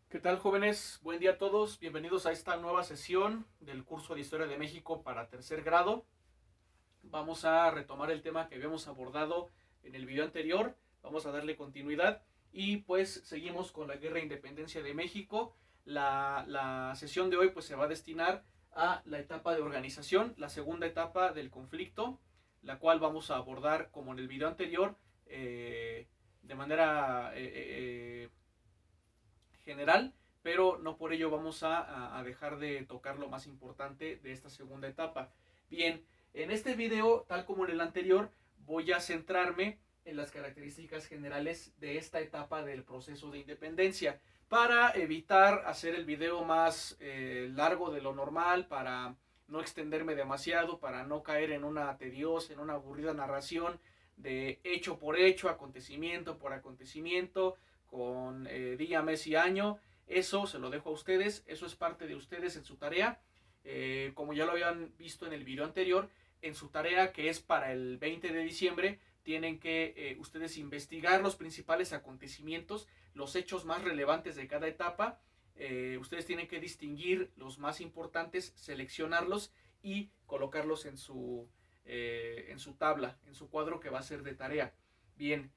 ¿Qué tal, jóvenes? Buen día a todos. Bienvenidos a esta nueva sesión del curso de Historia de México para tercer grado. Vamos a retomar el tema que habíamos abordado en el video anterior. Vamos a darle continuidad y pues seguimos con la Guerra de Independencia de México. La sesión de hoy pues se va a destinar a la etapa de organización, la segunda etapa del conflicto, la cual vamos a abordar como en el video anterior de manera general, pero no por ello vamos a dejar de tocar lo más importante de esta segunda etapa. Bien, en este video, tal como en el anterior, voy a centrarme en las características generales de esta etapa del proceso de independencia para evitar hacer el video más largo de lo normal, para no extenderme demasiado, para no caer en una tediosa, en una aburrida narración de hecho por hecho, acontecimiento por acontecimiento, con día, mes y año. Eso se lo dejo a ustedes, eso es parte de ustedes en su tarea. Como ya lo habían visto en el video anterior, en su tarea que es para el 20 de diciembre, tienen que ustedes investigar los principales acontecimientos, los hechos más relevantes de cada etapa. Ustedes tienen que distinguir los más importantes, seleccionarlos y colocarlos en su tabla, en su cuadro que va a ser de tarea. Bien,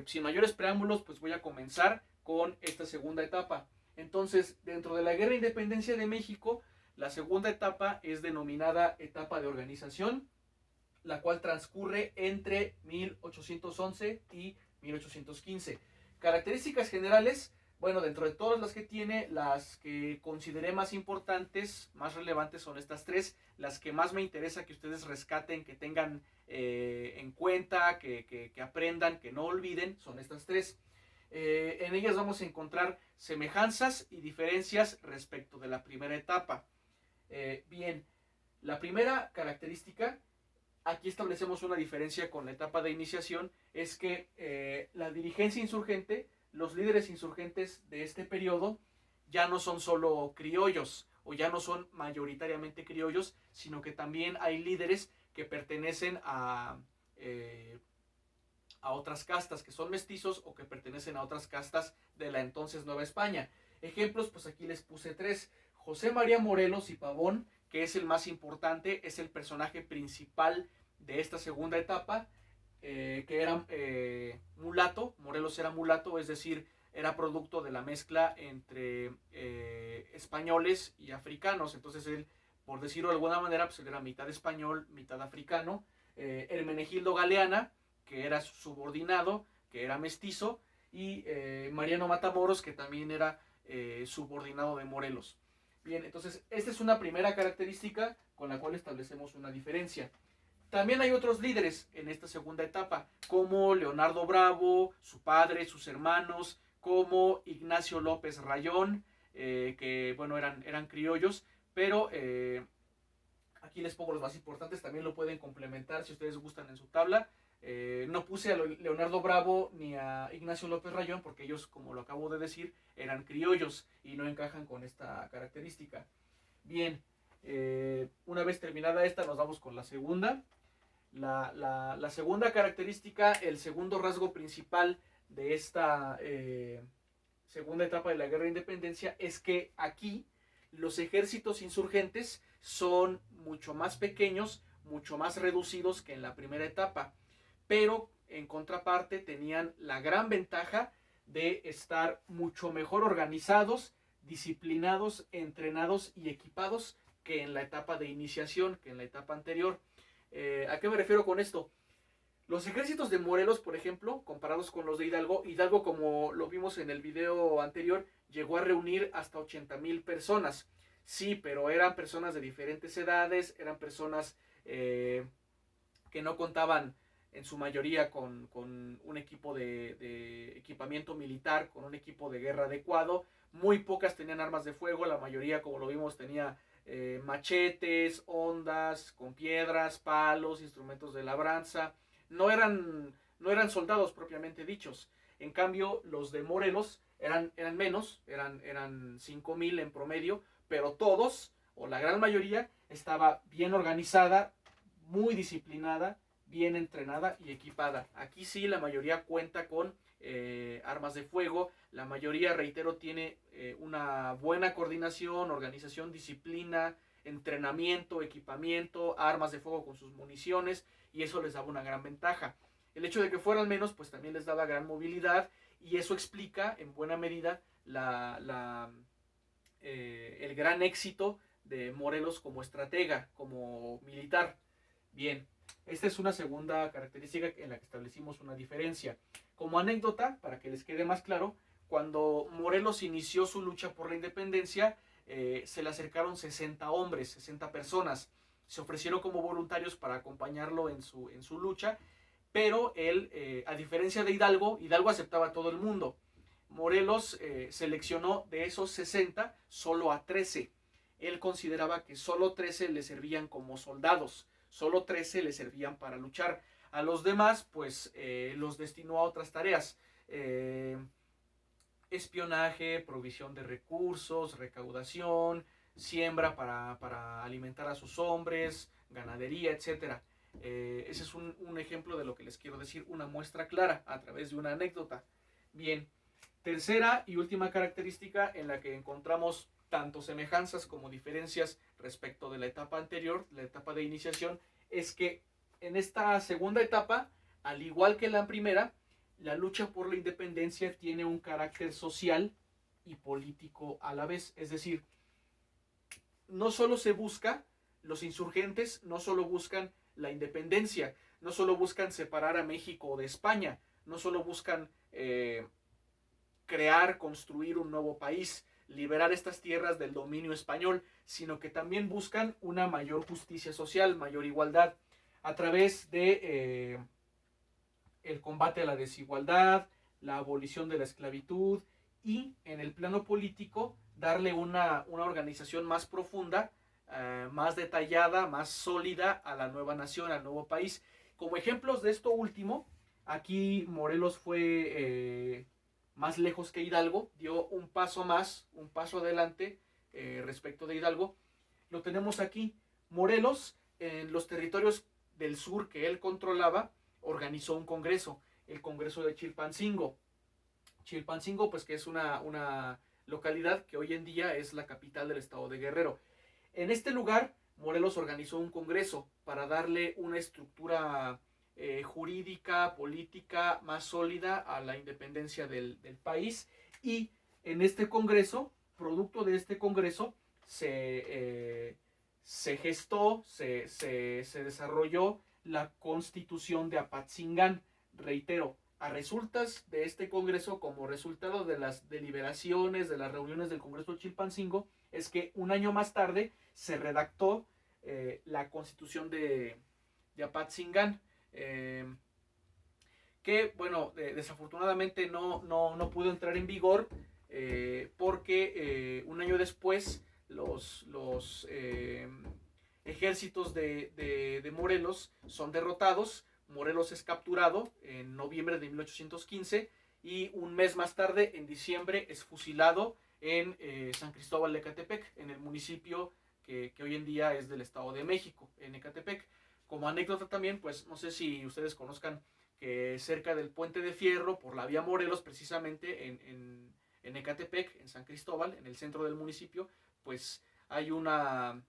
sin mayores preámbulos, pues voy a comenzar con esta segunda etapa. Entonces, dentro de la Guerra de Independencia de México, la segunda etapa es denominada etapa de organización, la cual transcurre entre 1811 y 1815. Características generales, bueno, dentro de todas las que tiene, las que consideré más importantes, más relevantes son estas tres, las que más me interesa que ustedes rescaten, que tengan en cuenta, que aprendan, que no olviden, son estas tres. En ellas vamos a encontrar semejanzas y diferencias respecto de la primera etapa. Bien, la primera característica, aquí establecemos una diferencia con la etapa de iniciación, es que la dirigencia insurgente, los líderes insurgentes de este periodo, ya no son solo criollos o ya no son mayoritariamente criollos, sino que también hay líderes que pertenecen a otras castas, que son mestizos o que pertenecen a otras castas de la entonces Nueva España. Ejemplos, pues aquí les puse tres. José María Morelos y Pavón, que es el más importante, es el personaje principal de esta segunda etapa, que era mulato. Morelos era mulato, es decir, era producto de la mezcla entre españoles y africanos. Entonces él, por decirlo de alguna manera, pues él era mitad español, mitad africano. Hermenegildo Galeana, que era subordinado, que era mestizo, y Mariano Matamoros, que también era subordinado de Morelos. Bien, entonces esta es una primera característica con la cual establecemos una diferencia. También hay otros líderes en esta segunda etapa, como Leonardo Bravo, su padre, sus hermanos, como Ignacio López Rayón, que bueno, eran criollos, pero aquí les pongo los más importantes, también lo pueden complementar si ustedes gustan en su tabla. No puse a Leonardo Bravo ni a Ignacio López Rayón porque ellos, como lo acabo de decir, eran criollos y no encajan con esta característica. Bien, una vez terminada esta, nos vamos con la segunda. La segunda característica, el segundo rasgo principal de esta segunda etapa de la Guerra de Independencia es que aquí los ejércitos insurgentes son mucho más pequeños, mucho más reducidos que en la primera etapa, pero en contraparte tenían la gran ventaja de estar mucho mejor organizados, disciplinados, entrenados y equipados que en la etapa de iniciación, que en la etapa anterior. ¿A qué me refiero con esto? Los ejércitos de Morelos, por ejemplo, comparados con los de Hidalgo, Hidalgo, como lo vimos en el video anterior, llegó a reunir hasta 80,000 personas. Sí, pero eran personas de diferentes edades, eran personas que no contaban en su mayoría con un equipo de equipamiento militar, con un equipo de guerra adecuado. Muy pocas tenían armas de fuego, la mayoría, como lo vimos, tenía machetes, hondas, con piedras, palos, instrumentos de labranza. No eran soldados propiamente dichos. En cambio, los de Morelos eran menos, eran 5,000 en promedio, pero todos, o la gran mayoría, estaba bien organizada, muy disciplinada, bien entrenada y equipada. Aquí sí la mayoría cuenta con armas de fuego. La mayoría, reitero, tiene una buena coordinación, organización, disciplina, entrenamiento, equipamiento, armas de fuego con sus municiones, y eso les daba una gran ventaja. El hecho de que fueran menos, pues también les daba gran movilidad, y eso explica en buena medida el gran éxito de Morelos como estratega, como militar. Bien, esta es una segunda característica en la que establecimos una diferencia. Como anécdota, para que les quede más claro, cuando Morelos inició su lucha por la independencia, se le acercaron 60 hombres, 60 personas. Se ofrecieron como voluntarios para acompañarlo en su lucha, pero él, a diferencia de Hidalgo, Hidalgo aceptaba a todo el mundo. Morelos seleccionó de esos 60 solo a 13. Él consideraba que solo 13 le servían como soldados, solo 13 le servían para luchar. A los demás, pues, los destinó a otras tareas. Espionaje, provisión de recursos, recaudación, siembra para alimentar a sus hombres, ganadería, etc. Ese es un ejemplo de lo que les quiero decir, una muestra clara a través de una anécdota. Bien, tercera y última característica en la que encontramos tanto semejanzas como diferencias respecto de la etapa anterior, la etapa de iniciación, es que en esta segunda etapa, al igual que en la primera, la lucha por la independencia tiene un carácter social y político a la vez. Es decir, no solo se busca, los insurgentes no solo buscan la independencia, no solo buscan separar a México de España, no solo buscan crear, construir un nuevo país, liberar estas tierras del dominio español, sino que también buscan una mayor justicia social, mayor igualdad, a través de el combate a la desigualdad, la abolición de la esclavitud, y en el plano político darle una organización más profunda, más detallada, más sólida a la nueva nación, al nuevo país. Como ejemplos de esto último, aquí Morelos fue más lejos que Hidalgo, dio un paso más, un paso adelante respecto de Hidalgo. Lo tenemos aquí. Morelos, en los territorios del sur que él controlaba, organizó un congreso, el Congreso de Chilpancingo. Chilpancingo, pues que es una localidad que hoy en día es la capital del estado de Guerrero. En este lugar, Morelos organizó un congreso para darle una estructura jurídica, política más sólida a la independencia del país, y en este congreso, producto de este congreso, se gestó, se desarrolló la Constitución de Apatzingán. Reitero, a resultas de este congreso, como resultado de las deliberaciones, de las reuniones del Congreso de Chilpancingo, es que un año más tarde se redactó la Constitución de Apatzingán, que, bueno, desafortunadamente no pudo entrar en vigor porque un año después los ejércitos de Morelos son derrotados. Morelos es capturado en noviembre de 1815 y un mes más tarde, en diciembre, es fusilado en San Cristóbal de Ecatepec, en el municipio que hoy en día es del Estado de México, en Ecatepec. Como anécdota también, pues no sé si ustedes conozcan que cerca del Puente de Fierro, por la vía Morelos, precisamente en Ecatepec, en San Cristóbal, en el centro del municipio, pues hay una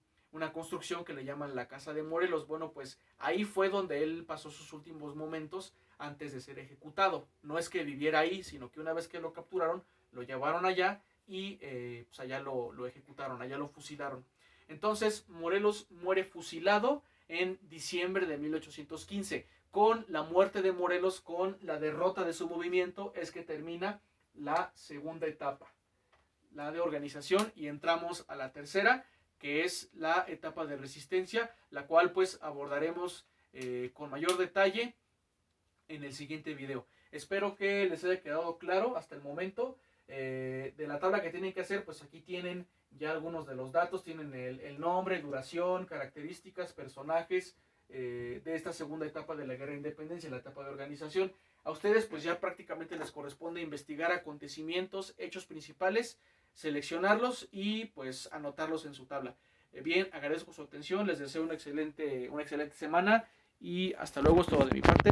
construcción que le llaman la Casa de Morelos. Bueno, pues ahí fue donde él pasó sus últimos momentos antes de ser ejecutado. No es que viviera ahí, sino que una vez que lo capturaron, lo llevaron allá y pues allá lo ejecutaron, allá lo fusilaron. Entonces Morelos muere fusilado en diciembre de 1815. Con la muerte de Morelos, con la derrota de su movimiento, es que termina la segunda etapa, la de organización, y entramos a la tercera, que es la etapa de resistencia, la cual pues abordaremos con mayor detalle en el siguiente video. Espero que les haya quedado claro hasta el momento. De la tabla que tienen que hacer, pues aquí tienen ya algunos de los datos, tienen el nombre, duración, características, personajes de esta segunda etapa de la Guerra de Independencia, la etapa de organización. A ustedes pues ya prácticamente les corresponde investigar acontecimientos, hechos principales, seleccionarlos y pues anotarlos en su tabla. Bien, agradezco su atención, les deseo una excelente semana y hasta luego. Es todo de mi parte.